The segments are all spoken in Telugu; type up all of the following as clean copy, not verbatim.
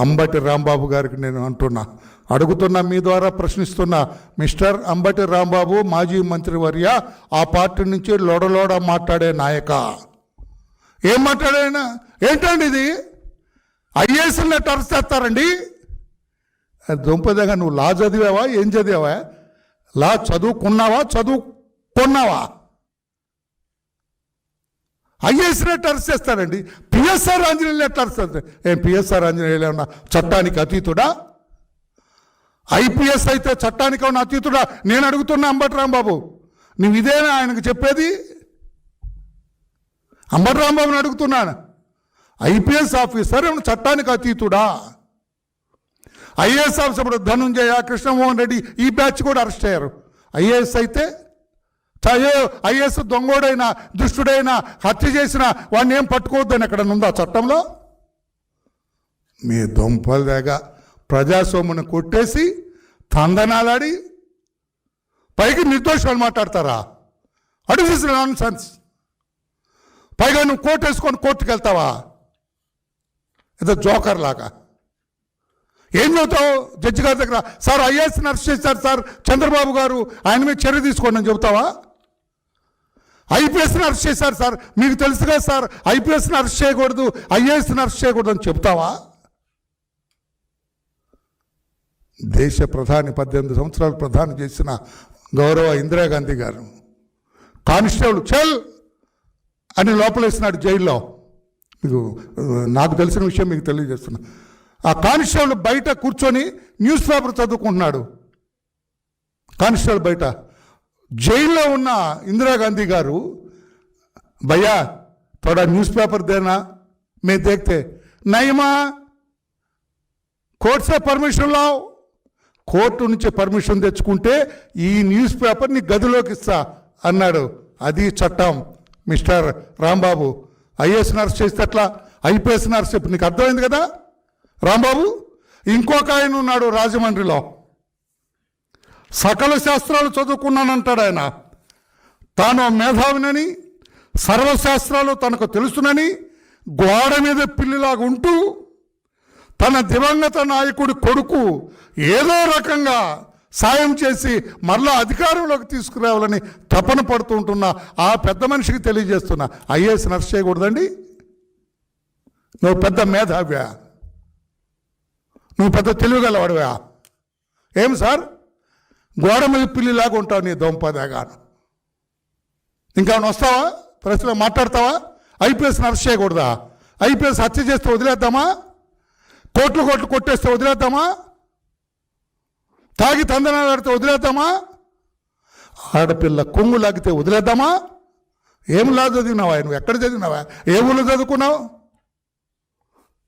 అంబటి రాంబాబు గారికి నేను అడుగుతున్నా, మీ ద్వారా ప్రశ్నిస్తున్నా. మిస్టర్ అంబటి రాంబాబు, మాజీ మంత్రివర్య, ఆ పార్టీ నుంచి లోడలోడ మాట్లాడే నాయక, ఏం మాట్లాడాయన? ఏంటండి ఇది? ఐఏఎస్ని అరెస్ట్ చేస్తారండి? దుంపదేగా, నువ్వు లా చదివావా? ఏం చదివావా? లా చదువుకున్నావా? చదువుకున్నావా? ఐఏఎస్ని అరెస్ట్ చేస్తారండి. పిఎస్ఆర్ ఆంజనేయులు అరెస్ట్ చేస్తారు. ఏం పిఎస్ఆర్ ఆంజనేయులు ఏమన్నా చట్టానికి అతీతుడా? ఐపీఎస్ అయితే చట్టానికి ఉన్న అతీతుడా? నేను అడుగుతున్నా అంబటి రాంబాబు, నువ్వు ఇదేనా ఆయనకు చెప్పేది? అంబటి రాంబాబుని అడుగుతున్నాను, ఐపీఎస్ ఆఫీసర్ ఏమన్నా చట్టానికి అతీతుడా? ఐఏఎస్ ఆఫీసర్ ఇప్పుడు ధనుంజయ, కృష్ణమోహన్ రెడ్డి ఈ బ్యాచ్ కూడా అరెస్ట్ అయ్యారు. ఐఏఎస్ అయితే ఐఏఎస్ దొంగోడైనా దుష్టుడైనా హత్య చేసిన వాడిని ఏం పట్టుకోవద్దని ఎక్కడ ఉందా చట్టంలో? మీ దొంపల దగ్గర ప్రజాస్వామ్యం కొట్టేసి తందనాలాడి పైకి నిర్దోషాలు మాట్లాడతారా? అడిగిస్ నాన్ సెన్స్. పైగా నువ్వు కోర్టు వేసుకొని కోర్టుకు వెళ్తావా? ఏదో జోకర్ లాగా. ఏం చెబుతావు జడ్జి గారి దగ్గర? సార్ ఐఏఎస్ని అరెస్ట్ చేశారు సార్ చంద్రబాబు గారు, ఆయన మీద చర్య తీసుకోండి అని చెబుతావా? ఐపీఎస్ని అరెస్ట్ చేశారు సార్, మీకు తెలుసు కదా సార్ ఐపీఎస్ని అరెస్ట్ చేయకూడదు, ఐఏఎస్ని అరెస్ట్ చేయకూడదు అని చెప్తావా? దేశ ప్రధాని 18 సంవత్సరాలు ప్రధాని చేసిన గౌరవ ఇందిరాగాంధీ గారు కానిస్టేబుల్ చల్ అని లోపలేసినాడు జైల్లో. మీకు నాకు తెలిసిన విషయం మీకు తెలియజేస్తున్నా. ఆ కానిస్టేబుల్ బయట కూర్చొని న్యూస్ పేపర్ చదువుకుంటున్నాడు. కానిస్టేబుల్ బయట. జైల్లో ఉన్న ఇందిరాగాంధీ గారు, భయ్యా थोड़ा न्यूज़ पेपर देना, मैं देखते नहीं माँ, కోర్టు से పర్మిషన్ లావు, కోర్టు నుంచి పర్మిషన్ తెచ్చుకుంటే ఈ న్యూస్ పేపర్ని గదిలోకి ఇస్తా అన్నాడు. అది చట్టం మిస్టర్ రాంబాబు. ఐఏఎస్ని అరెస్ట్ చేస్తే అట్లా, ఐపీఎస్ని అరెస్ట్ చెప్పి నీకు అర్థమైంది కదా రాంబాబు. ఇంకొక ఆయన ఉన్నాడు రాజమండ్రిలో, సకల శాస్త్రాలు చదువుకున్నానంటాడు ఆయన. తాను మేధావినని, సర్వశాస్త్రాలు తనకు తెలుసునని, గోడ మీద పిల్లిలాగా ఉంటూ తన దివంగత నాయకుడి కొడుకు ఏదో రకంగా సాయం చేసి మరలా అధికారంలోకి తీసుకురావాలని తపన పడుతూ ఉంటున్న ఆ పెద్ద మనిషికి తెలియజేస్తున్నా, ఐఏఎస్ని అరెస్ట్ చేయకూడదండి. నువ్వు పెద్ద మేధావ్యా, నువ్వు పెద్ద తెలివిగలవాడివా? ఏం సార్ గోడ మీద పిల్లిలాగా ఉంటావు నీ దొంపదేగాను. ఇంకా వస్తావా? ప్రశ్నలు మాట్లాడతావా? ఐపీఎస్ని అరెస్ట్ చేయకూడదా? ఐపీఎస్ హత్య చేస్తే వదిలేద్దామా? కోట్లు కొట్టేస్తే వదిలేద్దామా? తాగి తందనాలు ఆడితే వదిలేద్దామా? ఆడపిల్ల కొంగు లాగితే వదిలేద్దామా? ఏం లా చదివినావా? నువ్వు ఎక్కడ చదివినావా? ఏ ఊళ్ళో చదువుకున్నావు?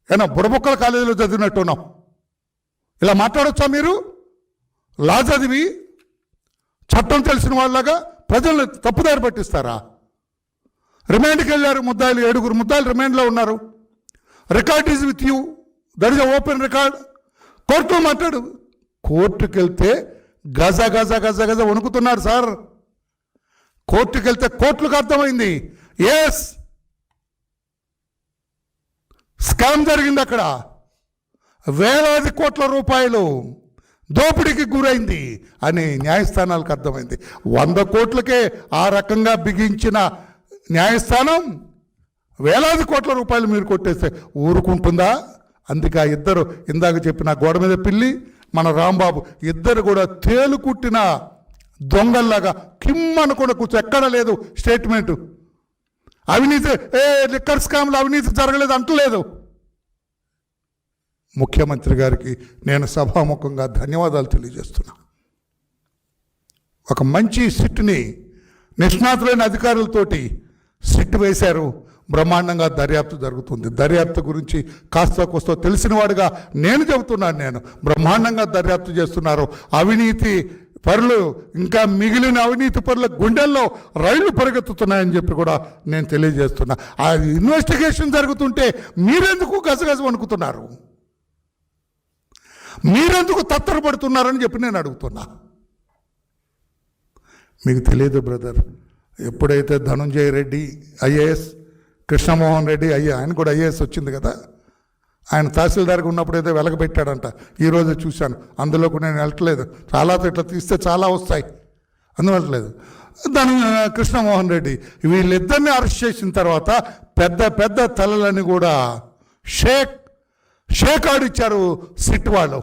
ఏనా బుడబొక్కల కాలేజీలో చదివినట్టున్నావు. ఇలా మాట్లాడొచ్చా మీరు? లా చదివి చట్టం తెలిసిన వాళ్ళగా ప్రజల్ని తప్పుదారి పట్టిస్తారా? రిమాండ్కి వెళ్ళారు ముద్దాయిలు, 7 ముద్దాయిలు రిమాండ్లో ఉన్నారు. Record is with you, that is open record. కోర్టులో మాట్లాడు. కోర్టుకు వెళ్తే గజ గజ గజ గజ వణుకుతున్నారు సార్. కోర్టుకు వెళ్తే కోర్టులకు అర్థమైంది, ఎస్ స్కామ్ జరిగింది అక్కడ, వేలాది కోట్ల రూపాయలు దోపిడీకి గురైంది అని న్యాయస్థానాలకు అర్థమైంది. 100 కోట్లకే ఆ రకంగా బిగించిన న్యాయస్థానం వేలాది కోట్ల రూపాయలు మీరు కొట్టేస్తే ఊరుకుంటుందా? అందుకే ఆ ఇద్దరు ఇందాక చెప్పిన గోడ మీద పిల్లి, మన రాంబాబు, ఇద్దరు కూడా తేలుకుట్టిన దొంగల్లాగా కిమ్మను కూడా కూర్చో. ఎక్కడ లేదు స్టేట్మెంటు. అవినీతి లిక్కర్ స్కామ్లో అవినీతి జరగలేదు అంటలేదు. ముఖ్యమంత్రి గారికి నేను సభాముఖంగా ధన్యవాదాలు తెలియజేస్తున్నా. ఒక మంచి సిట్ని నిష్ణాతులైన అధికారులతోటి సిట్ వేశారు. బ్రహ్మాండంగా దర్యాప్తు జరుగుతుంది. దర్యాప్తు గురించి కాస్త కోస్తో తెలిసిన వాడుగా నేను చెబుతున్నాను. నేను బ్రహ్మాండంగా దర్యాప్తు చేస్తున్నారు. అవినీతి పరులు, ఇంకా మిగిలిన అవినీతి పరుల గుండెల్లో రైళ్లు పరిగెత్తుతున్నాయని చెప్పి కూడా నేను తెలియజేస్తున్నా. ఆ ఇన్వెస్టిగేషన్ జరుగుతుంటే మీరెందుకు గజగజ వణుకుతున్నారు? మీరెందుకు తత్తరపడుతున్నారని చెప్పి నేను అడుగుతున్నా. మీకు తెలియదు బ్రదర్, ఎప్పుడైతే ధనుంజయ రెడ్డి ఐఏఎస్, కృష్ణమోహన్ రెడ్డి ఆయన కూడా ఐఏఎస్ వచ్చింది కదా, ఆయన తహసీల్దార్గా ఉన్నప్పుడు ఏదో వెలగబెట్టాడంట, ఈరోజు చూశాను. అందులోకి నేను వెళ్ళట్లేదు, చాలా ఇట్లా తీస్తే చాలా వస్తాయి, అందువల్లలేదు. దాని కృష్ణమోహన్ రెడ్డి వీళ్ళిద్దరిని అరెస్ట్ చేసిన తర్వాత పెద్ద పెద్ద తలలని కూడా షేక్ ఆడిచ్చారు సిట్ వాళ్ళు.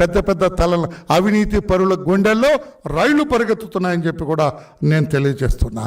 పెద్ద పెద్ద తలల అవినీతి పరుల గుండెల్లో రైళ్లు పరిగెత్తుతున్నాయని చెప్పి కూడా నేను తెలియజేస్తున్నా.